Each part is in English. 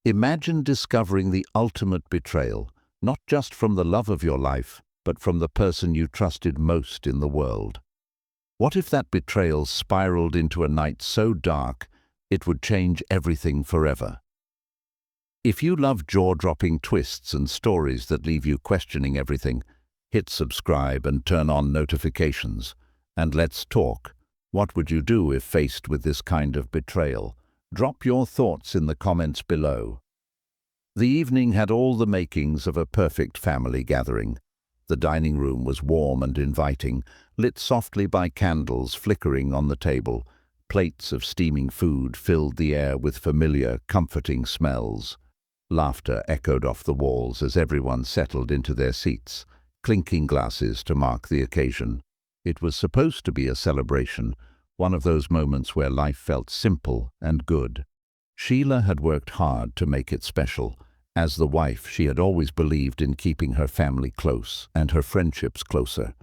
Imagine discovering the ultimate betrayal, not just from the love of your life, but from the person you trusted most in the world. What if that betrayal spiraled into a night so dark it would change everything forever? If you love jaw-dropping twists and stories that leave you questioning everything, hit subscribe and turn on notifications. And let's talk. What would you do if faced with this kind of betrayal? Drop your thoughts in the comments below. The evening had all the makings of a perfect family gathering. The dining room was warm and inviting, lit softly by candles flickering on the table. Plates of steaming food filled the air with familiar, comforting smells. Laughter echoed off the walls as everyone settled into their seats, clinking glasses to mark the occasion. It was supposed to be a celebration, one of those moments where life felt simple and good. Sheila had worked hard to make it special. As the wife, she had always believed in keeping her family close and her friendships closer.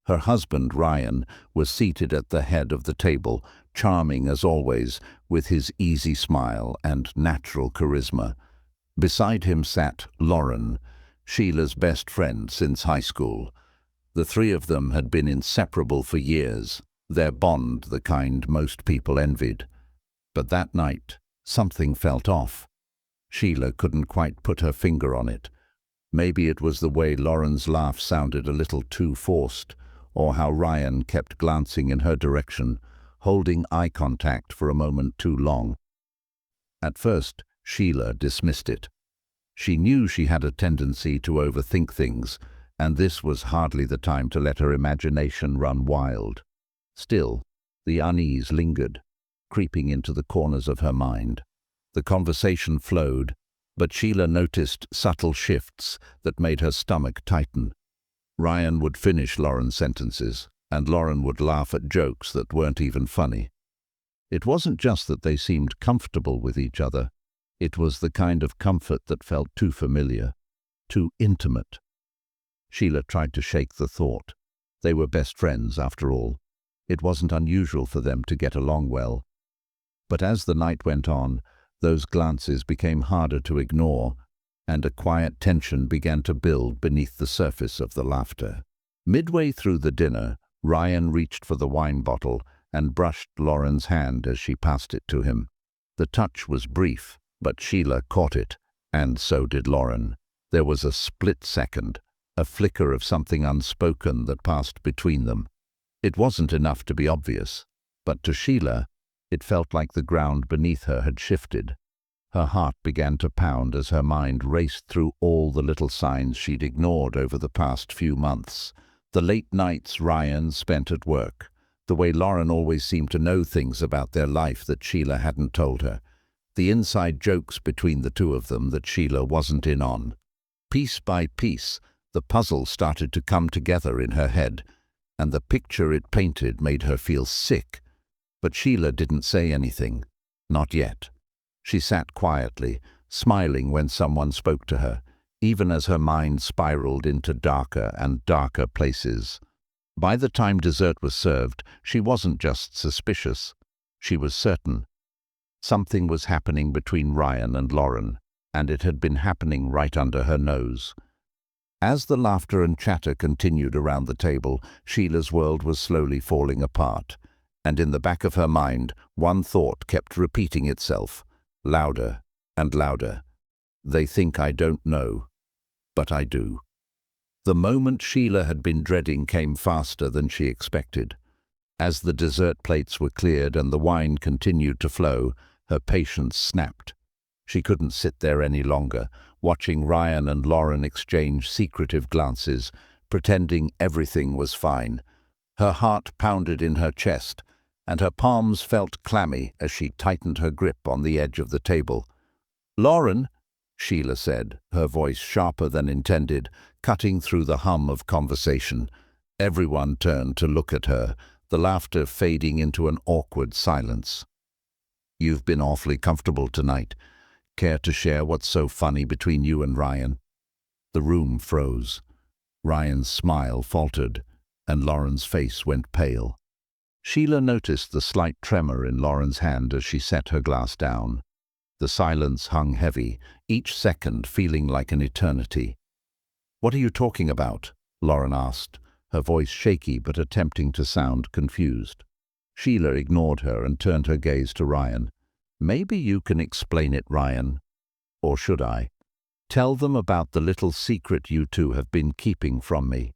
Her husband, Ryan, was seated at the head of the table, charming as always, with his easy smile and natural charisma. Beside him sat Lauren, Sheila's best friend since high school. The three of them had been inseparable for years, their bond the kind most people envied. But that night, something felt off. Sheila couldn't quite put her finger on it. Maybe it was the way Lauren's laugh sounded a little too forced, or how Ryan kept glancing in her direction, holding eye contact for a moment too long. At first, Sheila dismissed it. She knew she had a tendency to overthink things, and this was hardly the time to let her imagination run wild. Still, the unease lingered, creeping into the corners of her mind. The conversation flowed, but Sheila noticed subtle shifts that made her stomach tighten. Ryan would finish Lauren's sentences, and Lauren would laugh at jokes that weren't even funny. It wasn't just that they seemed comfortable with each other. It was the kind of comfort that felt too familiar, too intimate. Sheila tried to shake the thought. They were best friends, after all. It wasn't unusual for them to get along well. But as the night went on, those glances became harder to ignore, and a quiet tension began to build beneath the surface of the laughter. Midway through the dinner, Ryan reached for the wine bottle and brushed Lauren's hand as she passed it to him. The touch was brief, but Sheila caught it, and so did Lauren. There was a split second, a flicker of something unspoken that passed between them. It wasn't enough to be obvious, but to Sheila, it felt like the ground beneath her had shifted. Her heart began to pound as her mind raced through all the little signs she'd ignored over the past few months. The late nights Ryan spent at work, the way Lauren always seemed to know things about their life that Sheila hadn't told her, the inside jokes between the two of them that Sheila wasn't in on. Piece by piece, the puzzle started to come together in her head, and the picture it painted made her feel sick. But Sheila didn't say anything. Not yet. She sat quietly, smiling when someone spoke to her, even as her mind spiraled into darker and darker places. By the time dessert was served, she wasn't just suspicious. She was certain. Something was happening between Ryan and Lauren, and it had been happening right under her nose. As the laughter and chatter continued around the table, Sheila's world was slowly falling apart, and in the back of her mind, one thought kept repeating itself, louder and louder. They think I don't know, but I do. The moment Sheila had been dreading came faster than she expected. As the dessert plates were cleared and the wine continued to flow, her patience snapped. She couldn't sit there any longer, watching Ryan and Lauren exchange secretive glances, pretending everything was fine. Her heart pounded in her chest, and her palms felt clammy as she tightened her grip on the edge of the table. "Lauren," Sheila said, her voice sharper than intended, cutting through the hum of conversation. Everyone turned to look at her, the laughter fading into an awkward silence. "You've been awfully comfortable tonight. Care to share what's so funny between you and Ryan?" The room froze. Ryan's smile faltered, and Lauren's face went pale. Sheila noticed the slight tremor in Lauren's hand as she set her glass down. The silence hung heavy, each second feeling like an eternity. "What are you talking about?" Lauren asked, her voice shaky but attempting to sound confused. Sheila ignored her and turned her gaze to Ryan. "Maybe you can explain it, Ryan. Or should I? Tell them about the little secret you two have been keeping from me."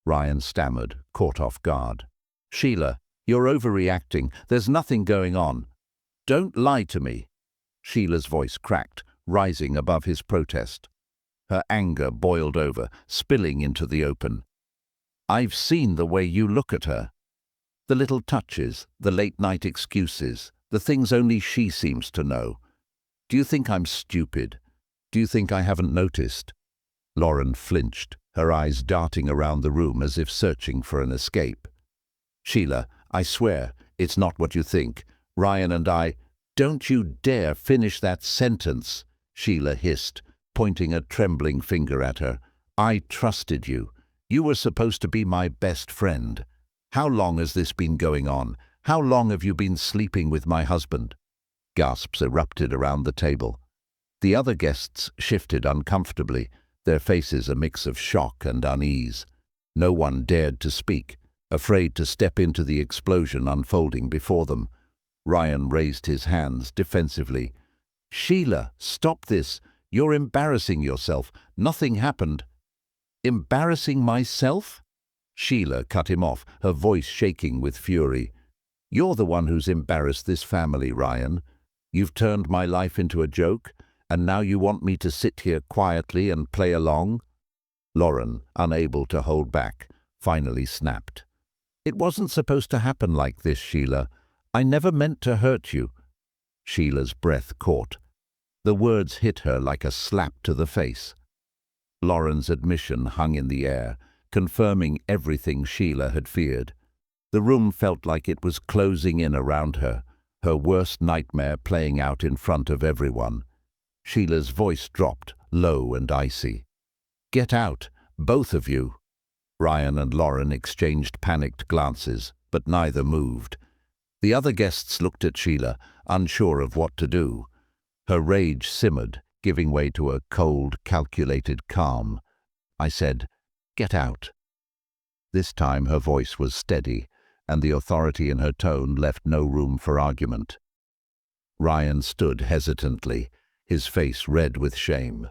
Ryan stammered, caught off guard. "Sheila, you're overreacting. There's nothing going on. Don't lie to me." Sheila's voice cracked, rising above his protest. Her anger boiled over, spilling into the open. "I've seen the way you look at her. The little touches, the late-night excuses, the things only she seems to know. Do you think I'm stupid? Do you think I haven't noticed?" Lauren flinched, her eyes darting around the room as if searching for an escape. "Sheila, I swear, it's not what you think. Ryan and I—" "Don't you dare finish that sentence," Sheila hissed, pointing a trembling finger at her. "I trusted you. You were supposed to be my best friend. How long has this been going on? How long have you been sleeping with my husband?" Gasps erupted around the table. The other guests shifted uncomfortably, their faces a mix of shock and unease. No one dared to speak, afraid to step into the explosion unfolding before them. Ryan raised his hands defensively. "Sheila, stop this. You're embarrassing yourself. Nothing happened." "Embarrassing myself?" Sheila cut him off, her voice shaking with fury. "You're the one who's embarrassed this family, Ryan. You've turned my life into a joke, and now you want me to sit here quietly and play along?" Lauren, unable to hold back, finally snapped. "It wasn't supposed to happen like this, Sheila. I never meant to hurt you." Sheila's breath caught. The words hit her like a slap to the face. Lauren's admission hung in the air, confirming everything Sheila had feared. The room felt like it was closing in around her, her worst nightmare playing out in front of everyone. Sheila's voice dropped, low and icy. "Get out, both of you." Ryan and Lauren exchanged panicked glances, but neither moved. The other guests looked at Sheila, unsure of what to do. Her rage simmered, giving way to a cold, calculated calm. I said, "Get out." This time her voice was steady, and the authority in her tone left no room for argument. Ryan stood hesitantly, his face red with shame.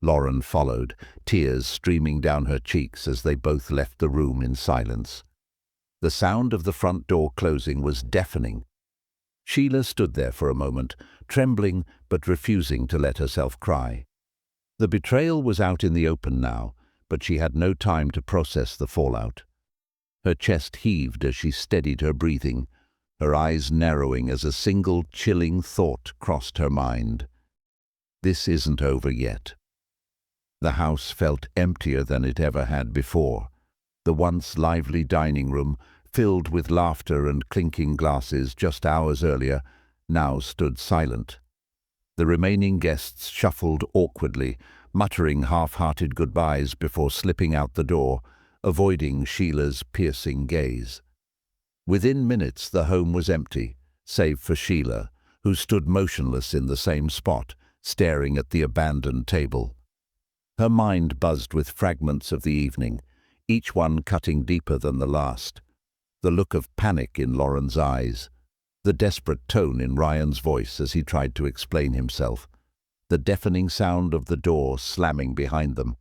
Lauren followed, tears streaming down her cheeks as they both left the room in silence. The sound of the front door closing was deafening. Sheila stood there for a moment, trembling but refusing to let herself cry. The betrayal was out in the open now, but she had no time to process the fallout. Her chest heaved as she steadied her breathing, her eyes narrowing as a single chilling thought crossed her mind. This isn't over yet. The house felt emptier than it ever had before. The once lively dining room, filled with laughter and clinking glasses just hours earlier, now stood silent. The remaining guests shuffled awkwardly, muttering half-hearted goodbyes before slipping out the door, avoiding Sheila's piercing gaze. Within minutes the home was empty, save for Sheila, who stood motionless in the same spot, staring at the abandoned table. Her mind buzzed with fragments of the evening, each one cutting deeper than the last. The look of panic in Lauren's eyes, the desperate tone in Ryan's voice as he tried to explain himself, the deafening sound of the door slamming behind them.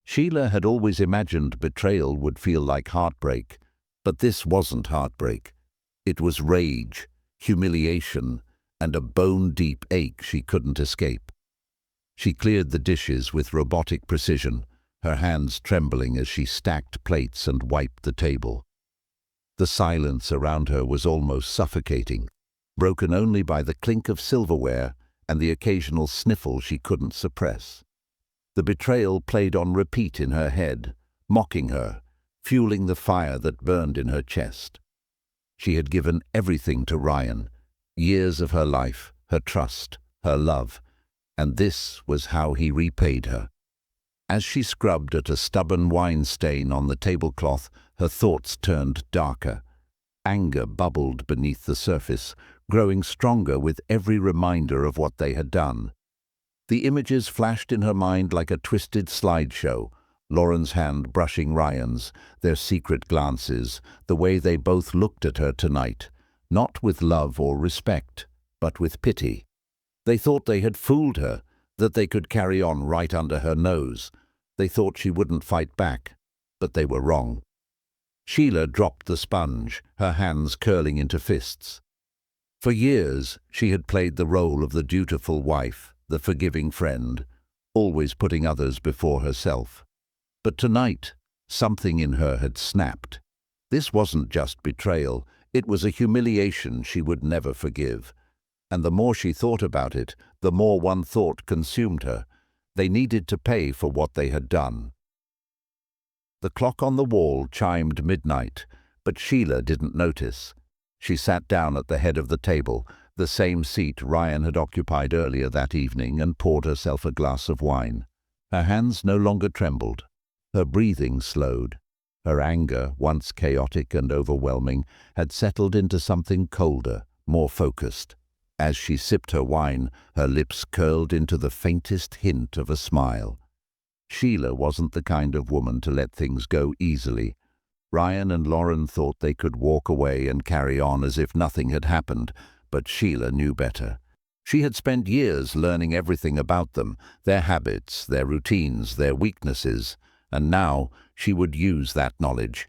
Sheila had always imagined betrayal would feel like heartbreak, but this wasn't heartbreak. It was rage, humiliation, and a bone-deep ache she couldn't escape. She cleared the dishes with robotic precision, her hands trembling as she stacked plates and wiped the table. The silence around her was almost suffocating, broken only by the clink of silverware and the occasional sniffle she couldn't suppress. The betrayal played on repeat in her head, mocking her, fueling the fire that burned in her chest. She had given everything to Ryan, years of her life, her trust, her love, and this was how he repaid her. As she scrubbed at a stubborn wine stain on the tablecloth, her thoughts turned darker. Anger bubbled beneath the surface, growing stronger with every reminder of what they had done. The images flashed in her mind like a twisted slideshow, Lauren's hand brushing Ryan's, their secret glances, the way they both looked at her tonight, not with love or respect, but with pity. They thought they had fooled her, that they could carry on right under her nose. They thought she wouldn't fight back, but they were wrong. Sheila dropped the sponge, her hands curling into fists. For years, she had played the role of the dutiful wife, the forgiving friend, always putting others before herself. But tonight, something in her had snapped. This wasn't just betrayal, it was a humiliation she would never forgive. And the more she thought about it, the more one thought consumed her. They needed to pay for what they had done. The clock on the wall chimed midnight, but Sheila didn't notice. She sat down at the head of the table, the same seat Ryan had occupied earlier that evening, and poured herself a glass of wine. Her hands no longer trembled. Her breathing slowed. Her anger, once chaotic and overwhelming, had settled into something colder, more focused. As she sipped her wine, her lips curled into the faintest hint of a smile. Sheila wasn't the kind of woman to let things go easily. Ryan and Lauren thought they could walk away and carry on as if nothing had happened, but Sheila knew better. She had spent years learning everything about them, their habits, their routines, their weaknesses, and now she would use that knowledge.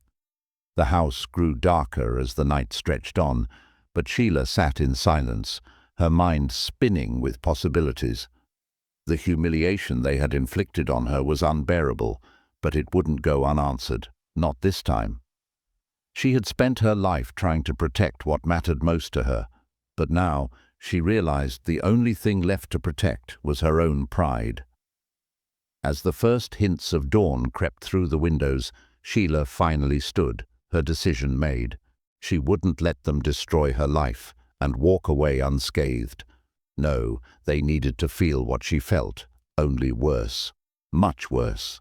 The house grew darker as the night stretched on, but Sheila sat in silence, her mind spinning with possibilities. The humiliation they had inflicted on her was unbearable, but it wouldn't go unanswered, not this time. She had spent her life trying to protect what mattered most to her, but now she realized the only thing left to protect was her own pride. As the first hints of dawn crept through the windows, Sheila finally stood, her decision made. She wouldn't let them destroy her life and walk away unscathed. No, they needed to feel what she felt, only worse, much worse.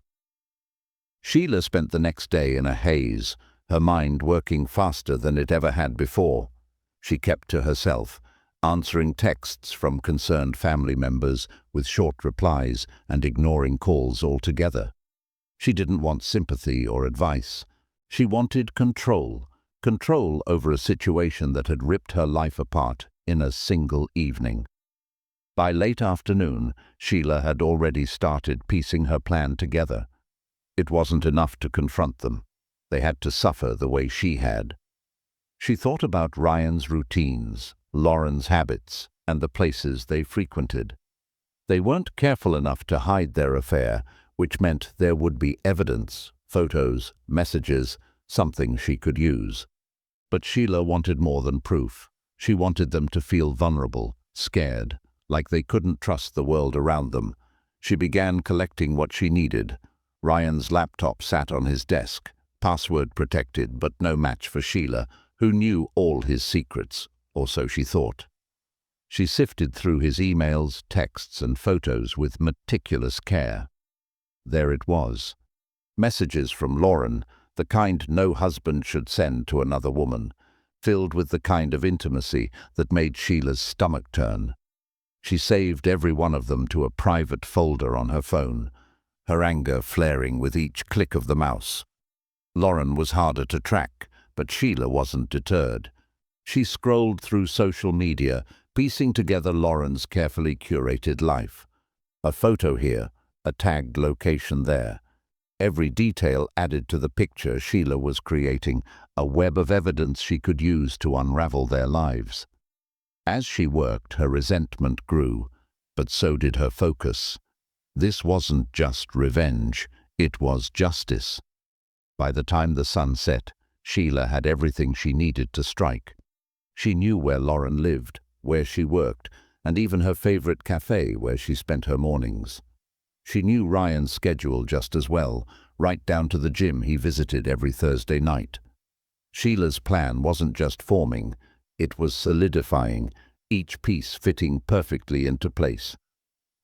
Sheila spent the next day in a haze, her mind working faster than it ever had before. She kept to herself, answering texts from concerned family members with short replies and ignoring calls altogether. She didn't want sympathy or advice. She wanted control over a situation that had ripped her life apart in a single evening. By late afternoon, Sheila had already started piecing her plan together. It wasn't enough to confront them. They had to suffer the way she had. She thought about Ryan's routines, Lauren's habits, and the places they frequented. They weren't careful enough to hide their affair, which meant there would be evidence, photos, messages, something she could use. But Sheila wanted more than proof. She wanted them to feel vulnerable, scared, like they couldn't trust the world around them. She began collecting what she needed. Ryan's laptop sat on his desk, password protected, but no match for Sheila, who knew all his secrets, or so she thought. She sifted through his emails, texts, and photos with meticulous care. There it was. Messages from Lauren, the kind no husband should send to another woman, filled with the kind of intimacy that made Sheila's stomach turn. She saved every one of them to a private folder on her phone, her anger flaring with each click of the mouse. Lauren was harder to track, but Sheila wasn't deterred. She scrolled through social media, piecing together Lauren's carefully curated life. A photo here, a tagged location there. Every detail added to the picture Sheila was creating, a web of evidence she could use to unravel their lives. As she worked, her resentment grew, but so did her focus. This wasn't just revenge, it was justice. By the time the sun set, Sheila had everything she needed to strike. She knew where Lauren lived, where she worked, and even her favorite cafe where she spent her mornings. She knew Ryan's schedule just as well, right down to the gym he visited every Thursday night. Sheila's plan wasn't just forming, it was solidifying, each piece fitting perfectly into place.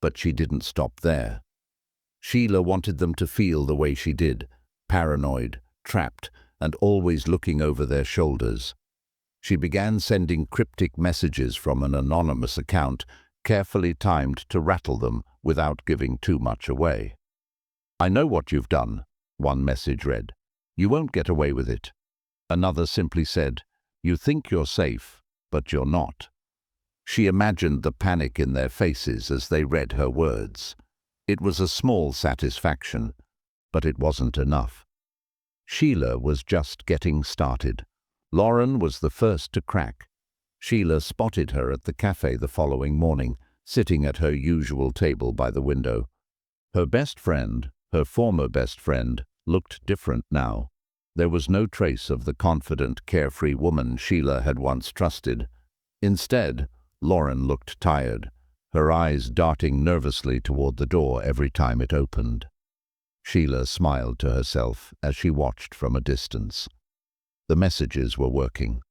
But she didn't stop there. Sheila wanted them to feel the way she did, paranoid, trapped, and always looking over their shoulders. She began sending cryptic messages from an anonymous account, carefully timed to rattle them without giving too much away. "I know what you've done," one message read. "You won't get away with it." Another simply said, "You think you're safe, but you're not." She imagined the panic in their faces as they read her words. It was a small satisfaction, but it wasn't enough. Sheila was just getting started. Lauren was the first to crack. Sheila spotted her at the cafe the following morning, sitting at her usual table by the window. Her best friend, her former best friend, looked different now. There was no trace of the confident, carefree woman Sheila had once trusted. Instead, Lauren looked tired, her eyes darting nervously toward the door every time it opened. Sheila smiled to herself as she watched from a distance. The messages were working.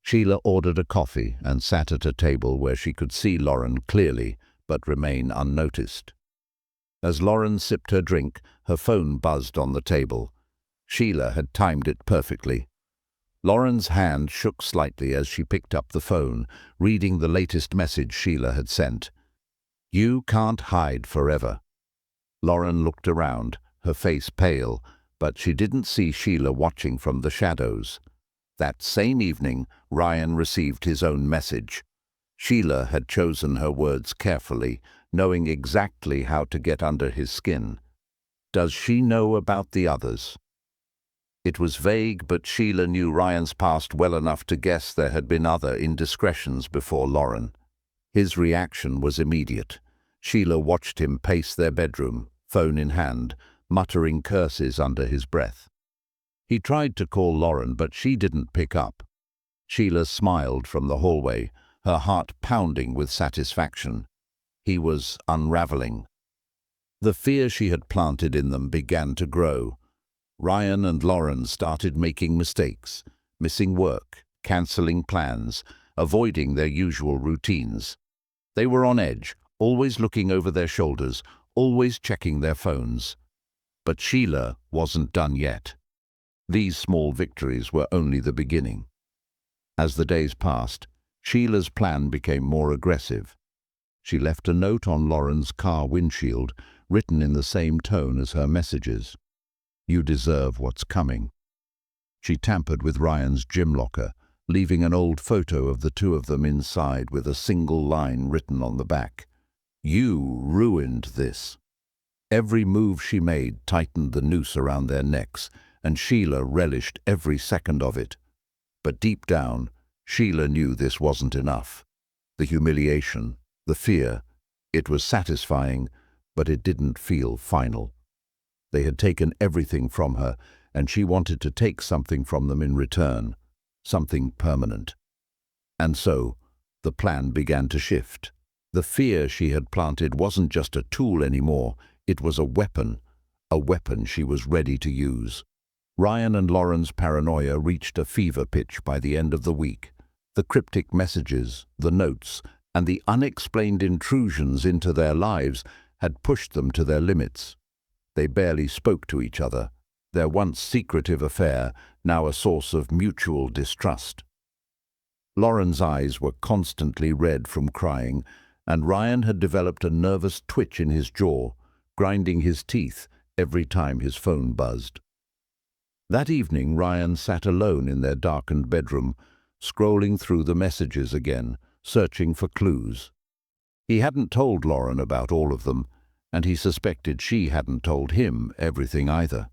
Sheila ordered a coffee and sat at a table where she could see Lauren clearly but remain unnoticed. As Lauren sipped her drink, her phone buzzed on the table. Sheila had timed it perfectly. Lauren's hand shook slightly as she picked up the phone, reading the latest message Sheila had sent. "You can't hide forever." Lauren looked around, her face pale, but she didn't see Sheila watching from the shadows. That same evening, Ryan received his own message. Sheila had chosen her words carefully, knowing exactly how to get under his skin. Does she know about the others? It was vague, but Sheila knew Ryan's past well enough to guess there had been other indiscretions before Lauren. His reaction was immediate. Sheila watched him pace their bedroom, phone in hand, muttering curses under his breath. He tried to call Lauren, but she didn't pick up. Sheila smiled from the hallway, her heart pounding with satisfaction. He was unraveling. The fear she had planted in them began to grow. Ryan and Lauren started making mistakes, missing work, cancelling plans, avoiding their usual routines. They were on edge, always looking over their shoulders, always checking their phones. But Sheila wasn't done yet. These small victories were only the beginning. As the days passed, Sheila's plan became more aggressive. She left a note on Lauren's car windshield, written in the same tone as her messages. "You deserve what's coming." She tampered with Ryan's gym locker, leaving an old photo of the two of them inside with a single line written on the back. "You ruined this." Every move she made tightened the noose around their necks, and Sheila relished every second of it. But deep down, Sheila knew this wasn't enough. The humiliation, the fear, it was satisfying, but it didn't feel final. They had taken everything from her, and she wanted to take something from them in return, something permanent. And so, the plan began to shift. The fear she had planted wasn't just a tool anymore, it was a weapon she was ready to use. Ryan and Lauren's paranoia reached a fever pitch by the end of the week. The cryptic messages, the notes, and the unexplained intrusions into their lives had pushed them to their limits. They barely spoke to each other, their once secretive affair now a source of mutual distrust. Lauren's eyes were constantly red from crying, and Ryan had developed a nervous twitch in his jaw, grinding his teeth every time his phone buzzed. That evening, Ryan sat alone in their darkened bedroom, scrolling through the messages again, searching for clues. He hadn't told Lauren about all of them, and he suspected she hadn't told him everything either.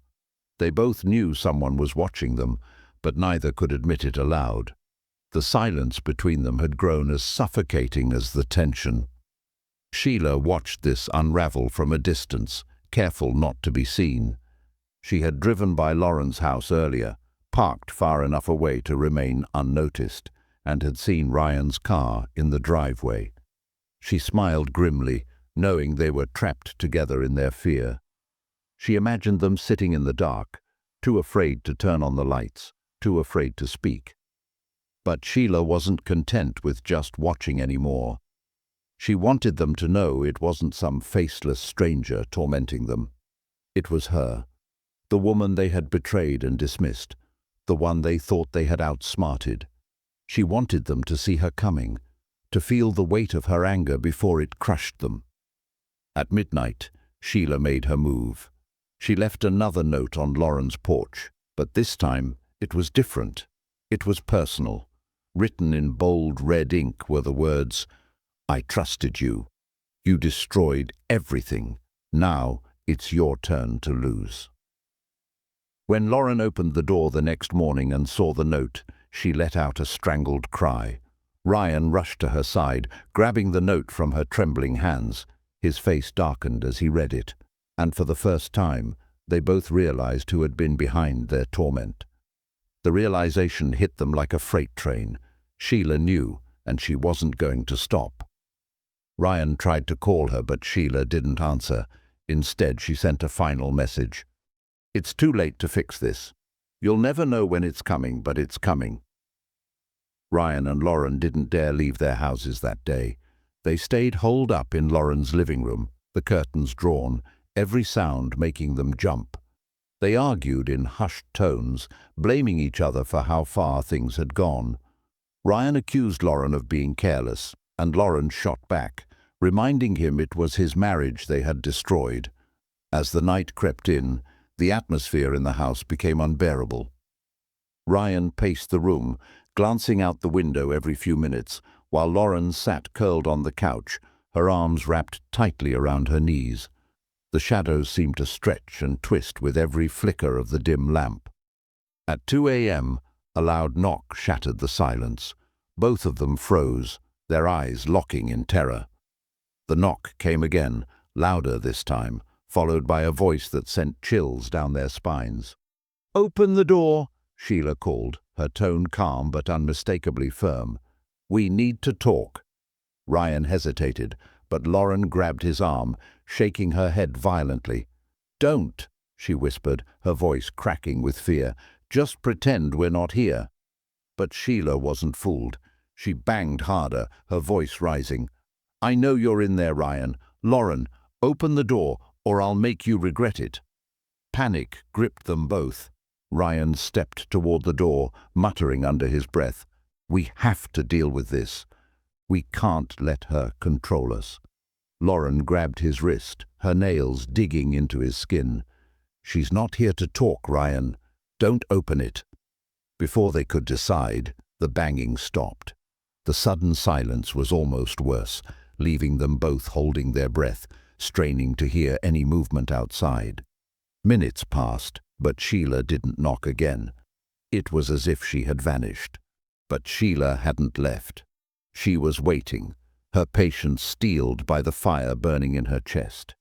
They both knew someone was watching them, but neither could admit it aloud. The silence between them had grown as suffocating as the tension. Sheila watched this unravel from a distance, careful not to be seen. She had driven by Lauren's house earlier, parked far enough away to remain unnoticed, and had seen Ryan's car in the driveway. She smiled grimly, knowing they were trapped together in their fear. She imagined them sitting in the dark, too afraid to turn on the lights, too afraid to speak. But Sheila wasn't content with just watching anymore. She wanted them to know it wasn't some faceless stranger tormenting them. It was her, the woman they had betrayed and dismissed, the one they thought they had outsmarted. She wanted them to see her coming, to feel the weight of her anger before it crushed them. At midnight, Sheila made her move. She left another note on Lauren's porch, but this time it was different. It was personal. Written in bold red ink were the words, "I trusted you. You destroyed everything. Now it's your turn to lose." When Lauren opened the door the next morning and saw the note, she let out a strangled cry. Ryan rushed to her side, grabbing the note from her trembling hands. His face darkened as he read it, and for the first time, they both realized who had been behind their torment. The realization hit them like a freight train. Sheila knew, and she wasn't going to stop. Ryan tried to call her, but Sheila didn't answer. Instead, she sent a final message. "It's too late to fix this. You'll never know when it's coming, but it's coming." Ryan and Lauren didn't dare leave their houses that day. They stayed holed up in Lauren's living room, the curtains drawn, every sound making them jump. They argued in hushed tones, blaming each other for how far things had gone. Ryan accused Lauren of being careless, and Lauren shot back, reminding him it was his marriage they had destroyed. As the night crept in, the atmosphere in the house became unbearable. Ryan paced the room, glancing out the window every few minutes, while Lauren sat curled on the couch, her arms wrapped tightly around her knees. The shadows seemed to stretch and twist with every flicker of the dim lamp. At 2 a.m., a loud knock shattered the silence. Both of them froze, their eyes locking in terror. The knock came again, louder this time, followed by a voice that sent chills down their spines. "Open the door," Sheila called, her tone calm but unmistakably firm. "We need to talk." Ryan hesitated, but Lauren grabbed his arm, shaking her head violently. "Don't," she whispered, her voice cracking with fear. "Just pretend we're not here." But Sheila wasn't fooled. She banged harder, her voice rising. "I know you're in there, Ryan. Lauren, open the door, or I'll make you regret it." Panic gripped them both. Ryan stepped toward the door, muttering under his breath, "We have to deal with this. We can't let her control us." Lauren grabbed his wrist, her nails digging into his skin. "She's not here to talk, Ryan. Don't open it." Before they could decide, the banging stopped. The sudden silence was almost worse, leaving them both holding their breath, straining to hear any movement outside. Minutes passed, but Sheila didn't knock again. It was as if she had vanished. But Sheila hadn't left. She was waiting, her patience steeled by the fire burning in her chest.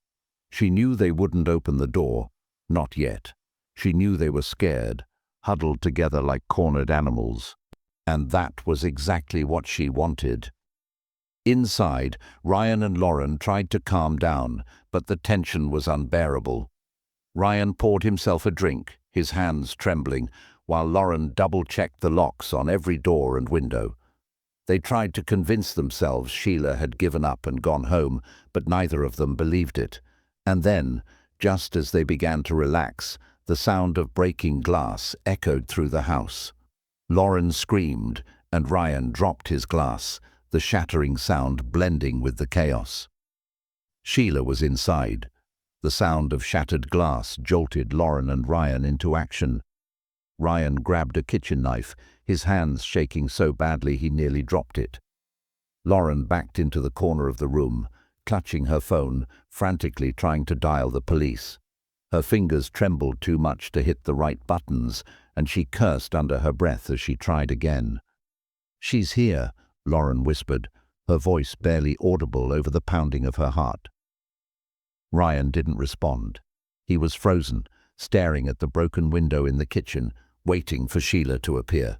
She knew they wouldn't open the door, not yet. She knew they were scared, huddled together like cornered animals. And that was exactly what she wanted. Inside, Ryan and Lauren tried to calm down, but the tension was unbearable. Ryan poured himself a drink, his hands trembling, while Lauren double-checked the locks on every door and window. They tried to convince themselves Sheila had given up and gone home, but neither of them believed it. And then, just as they began to relax, the sound of breaking glass echoed through the house. Lauren screamed, and Ryan dropped his glass, the shattering sound blending with the chaos. Sheila was inside. The sound of shattered glass jolted Lauren and Ryan into action. Ryan grabbed a kitchen knife, his hands shaking so badly he nearly dropped it. Lauren backed into the corner of the room, clutching her phone, frantically trying to dial the police. Her fingers trembled too much to hit the right buttons, and she cursed under her breath as she tried again. "She's here," Lauren whispered, her voice barely audible over the pounding of her heart. Ryan didn't respond. He was frozen, staring at the broken window in the kitchen, waiting for Sheila to appear.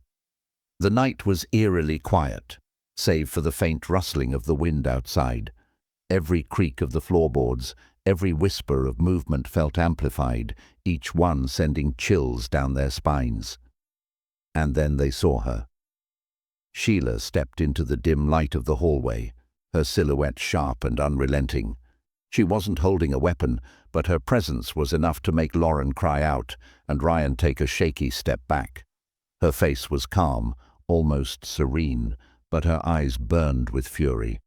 The night was eerily quiet, save for the faint rustling of the wind outside. Every creak of the floorboards, every whisper of movement felt amplified, each one sending chills down their spines. And then they saw her. Sheila stepped into the dim light of the hallway, her silhouette sharp and unrelenting. She wasn't holding a weapon, but her presence was enough to make Lauren cry out and Ryan take a shaky step back. Her face was calm, almost serene, but her eyes burned with fury.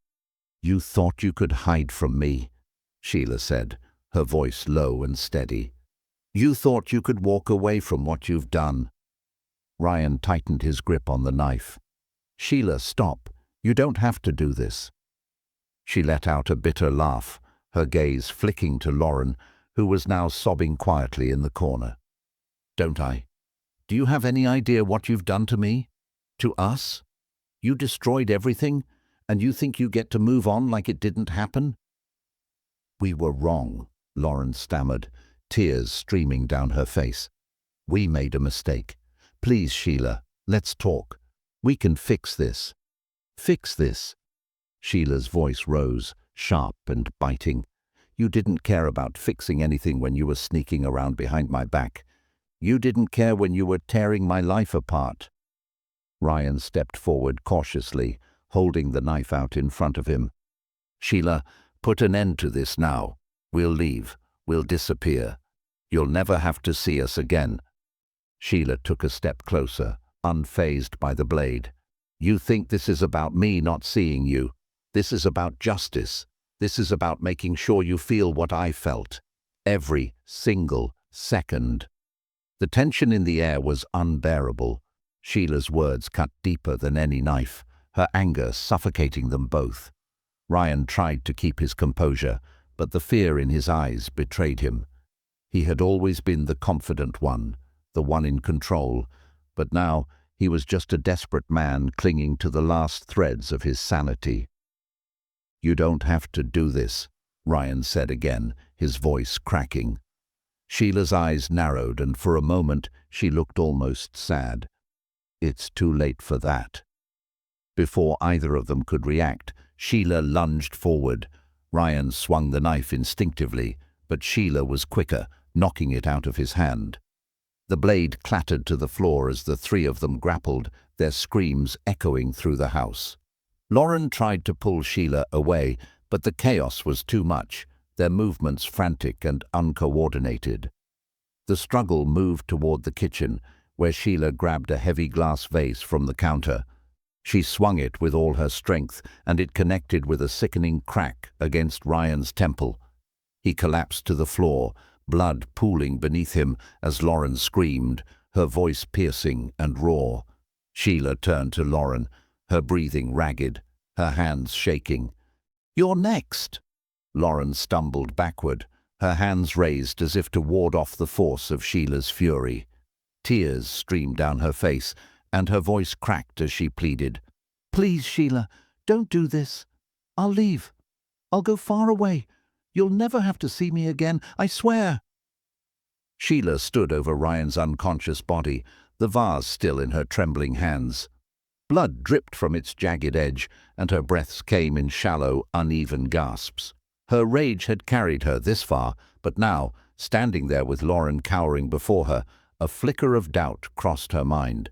"You thought you could hide from me," Sheila said, her voice low and steady. "You thought you could walk away from what you've done." Ryan tightened his grip on the knife. "Sheila, stop. You don't have to do this." She let out a bitter laugh, her gaze flicking to Lauren, who was now sobbing quietly in the corner. "Don't I? Do you have any idea what you've done to me? To us? You destroyed everything, and you think you get to move on like it didn't happen?" "We were wrong," Lauren stammered, tears streaming down her face. "We made a mistake. Please, Sheila, let's talk. We can fix this." "Fix this?" Sheila's voice rose, sharp and biting. "You didn't care about fixing anything when you were sneaking around behind my back. You didn't care when you were tearing my life apart." Ryan stepped forward cautiously, holding the knife out in front of him. "Sheila, put an end to this now. We'll leave. We'll disappear. You'll never have to see us again." Sheila took a step closer, unfazed by the blade. "You think this is about me not seeing you? This is about justice. This is about making sure you feel what I felt. Every single second." The tension in the air was unbearable. Sheila's words cut deeper than any knife, her anger suffocating them both. Ryan tried to keep his composure, but the fear in his eyes betrayed him. He had always been the confident one, the one in control, but now he was just a desperate man clinging to the last threads of his sanity. "You don't have to do this," Ryan said again, his voice cracking. Sheila's eyes narrowed, and for a moment she looked almost sad. "It's too late for that." Before either of them could react, Sheila lunged forward. Ryan swung the knife instinctively, but Sheila was quicker, knocking it out of his hand. The blade clattered to the floor as the three of them grappled, their screams echoing through the house. Lauren tried to pull Sheila away, but the chaos was too much, their movements frantic and uncoordinated. The struggle moved toward the kitchen, where Sheila grabbed a heavy glass vase from the counter. She swung it with all her strength, and it connected with a sickening crack against Ryan's temple. He collapsed to the floor, blood pooling beneath him as Lauren screamed, her voice piercing and raw. Sheila turned to Lauren, her breathing ragged, her hands shaking. "You're next!" Lauren stumbled backward, her hands raised as if to ward off the force of Sheila's fury. Tears streamed down her face, and her voice cracked as she pleaded. "Please, Sheila, don't do this. I'll leave. I'll go far away. You'll never have to see me again, I swear." Sheila stood over Ryan's unconscious body, the vase still in her trembling hands. Blood dripped from its jagged edge, and her breaths came in shallow, uneven gasps. Her rage had carried her this far, but now, standing there with Lauren cowering before her, a flicker of doubt crossed her mind.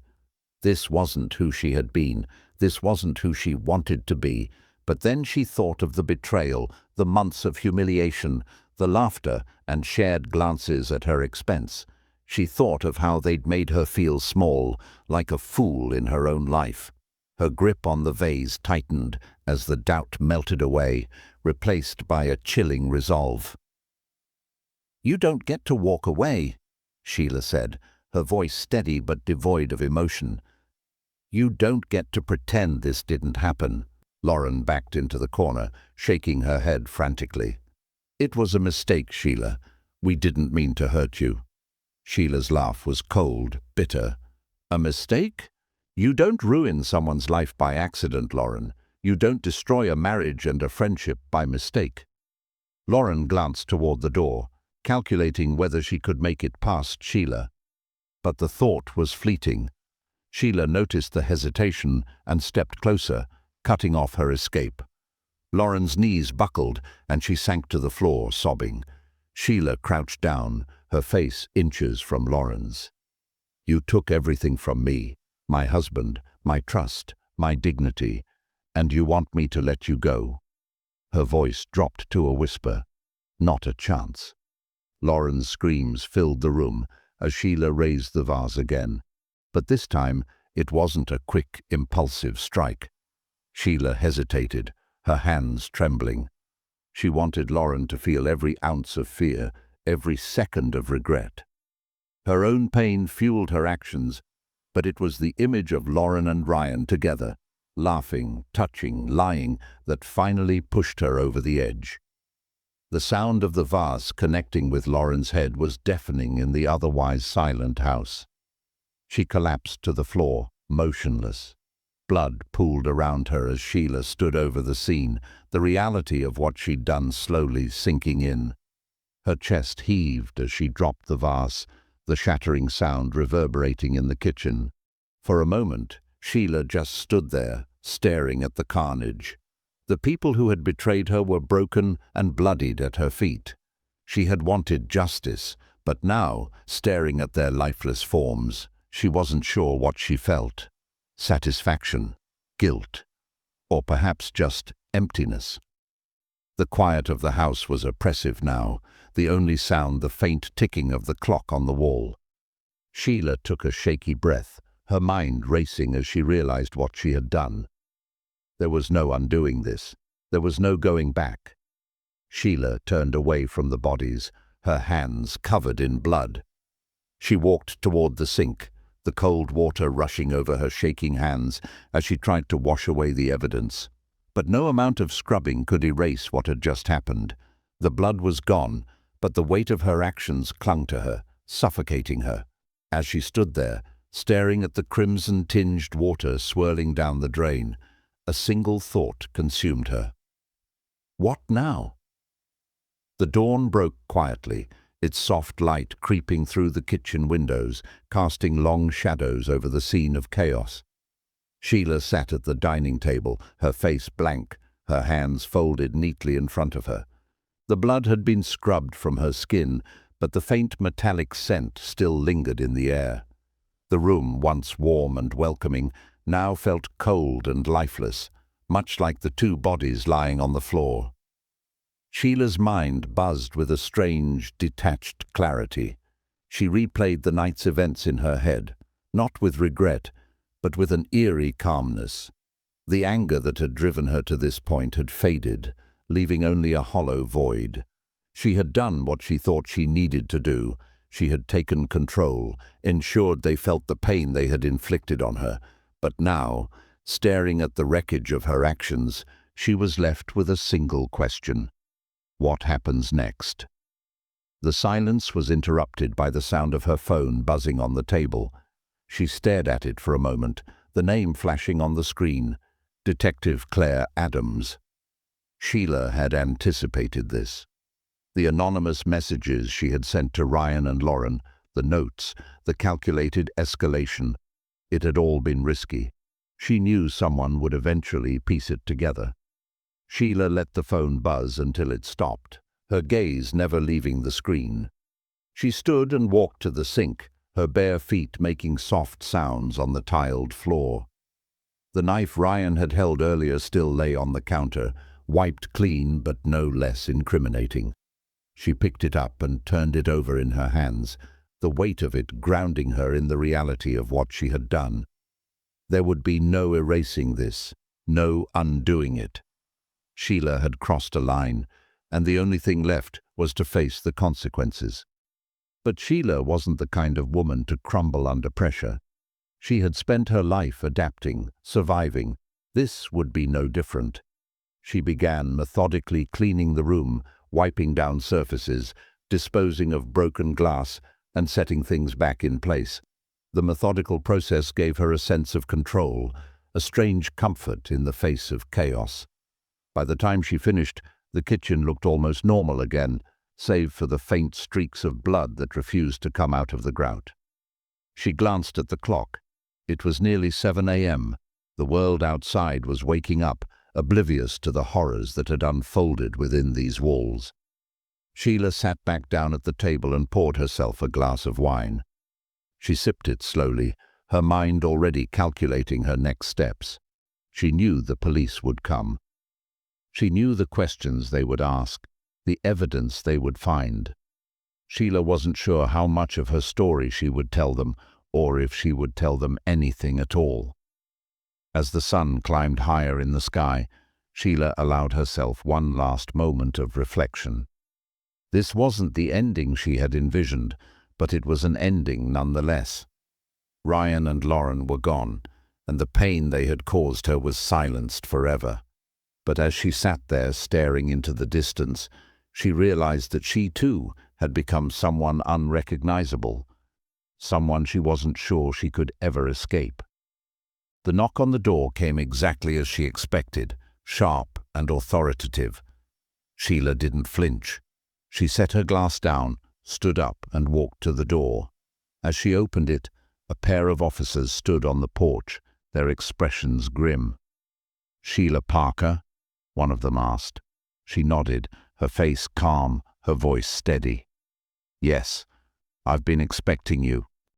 This wasn't who she had been, this wasn't who she wanted to be, but then she thought of the betrayal, the months of humiliation, the laughter and shared glances at her expense. She thought of how they'd made her feel small, like a fool in her own life. Her grip on the vase tightened as the doubt melted away, replaced by a chilling resolve. "You don't get to walk away," Sheila said, her voice steady but devoid of emotion. "You don't get to pretend this didn't happen." Lauren backed into the corner, shaking her head frantically. "It was a mistake, Sheila. We didn't mean to hurt you." Sheila's laugh was cold, bitter. "A mistake? You don't ruin someone's life by accident, Lauren. You don't destroy a marriage and a friendship by mistake." Lauren glanced toward the door, calculating whether she could make it past Sheila. But the thought was fleeting. Sheila noticed the hesitation and stepped closer, cutting off her escape. Lauren's knees buckled, and she sank to the floor, sobbing. Sheila crouched down, her face inches from Lauren's. "You took everything from me, my husband, my trust, my dignity, and you want me to let you go?" Her voice dropped to a whisper. "Not a chance." Lauren's screams filled the room as Sheila raised the vase again. But this time, It wasn't a quick, impulsive strike. Sheila hesitated, her hands trembling. She wanted Lauren to feel every ounce of fear, every second of regret. Her own pain fueled her actions, but it was the image of Lauren and Ryan together, laughing, touching, lying, that finally pushed her over the edge. The sound of the vase connecting with Lauren's head was deafening in the otherwise silent house. She collapsed to the floor, motionless. Blood pooled around her as Sheila stood over the scene, the reality of what she'd done slowly sinking in. Her chest heaved as she dropped the vase, the shattering sound reverberating in the kitchen. For a moment, Sheila just stood there, staring at the carnage. The people who had betrayed her were broken and bloodied at her feet. She had wanted justice, but now, staring at their lifeless forms, she wasn't sure what she felt. Satisfaction, guilt, or perhaps just emptiness. The quiet of the house was oppressive now, the only sound the faint ticking of the clock on the wall. Sheila took a shaky breath, her mind racing as she realized what she had done. There was no undoing this. There was no going back. Sheila turned away from the bodies, her hands covered in blood. She walked toward the sink, the cold water rushing over her shaking hands as she tried to wash away the evidence. But no amount of scrubbing could erase what had just happened. The blood was gone, but the weight of her actions clung to her, suffocating her. As she stood there, staring at the crimson-tinged water swirling down the drain, a single thought consumed her. What now? The dawn broke quietly, its soft light creeping through the kitchen windows, casting long shadows over the scene of chaos. Sheila sat at the dining table, her face blank, her hands folded neatly in front of her. The blood had been scrubbed from her skin, but the faint metallic scent still lingered in the air. The room, once warm and welcoming, now felt cold and lifeless, much like the two bodies lying on the floor. Sheila's mind buzzed with a strange, detached clarity. She replayed the night's events in her head, not with regret, but with an eerie calmness. The anger that had driven her to this point had faded, leaving only a hollow void. She had done what she thought she needed to do. She had taken control, ensured they felt the pain they had inflicted on her. But now, staring at the wreckage of her actions, she was left with a single question. What happens next? The silence was interrupted by the sound of her phone buzzing on the table. She stared at it for a moment, the name flashing on the screen, Detective Claire Adams. Sheila had anticipated this. The anonymous messages she had sent to Ryan and Lauren, the notes, the calculated escalation. It had all been risky. She knew someone would eventually piece it together. Sheila let the phone buzz until it stopped, her gaze never leaving the screen. She stood and walked to the sink, her bare feet making soft sounds on the tiled floor. The knife Ryan had held earlier still lay on the counter, wiped clean but no less incriminating. She picked it up and turned it over in her hands, the weight of it grounding her in the reality of what she had done. There would be no erasing this, no undoing it. Sheila had crossed a line, and the only thing left was to face the consequences. But Sheila wasn't the kind of woman to crumble under pressure. She had spent her life adapting, surviving. This would be no different. She began methodically cleaning the room, wiping down surfaces, disposing of broken glass, and setting things back in place. The methodical process gave her a sense of control, a strange comfort in the face of chaos. By the time she finished, the kitchen looked almost normal again, save for the faint streaks of blood that refused to come out of the grout. She glanced at the clock. It was nearly 7 a.m. The world outside was waking up, oblivious to the horrors that had unfolded within these walls. Sheila sat back down at the table and poured herself a glass of wine. She sipped it slowly, her mind already calculating her next steps. She knew the police would come. She knew the questions they would ask, the evidence they would find. Sheila wasn't sure how much of her story she would tell them, or if she would tell them anything at all. As the sun climbed higher in the sky, Sheila allowed herself one last moment of reflection. This wasn't the ending she had envisioned, but it was an ending nonetheless. Ryan and Lauren were gone, and the pain they had caused her was silenced forever. But as she sat there staring into the distance, she realized that she too had become someone unrecognizable, someone she wasn't sure she could ever escape. The knock on the door came exactly as she expected, sharp and authoritative. Sheila didn't flinch. She set her glass down, stood up and walked to the door. As she opened it, a pair of officers stood on the porch, their expressions grim. "Sheila Parker?" one of them asked. She nodded, her face calm, her voice steady. "Yes, I've been expecting you,"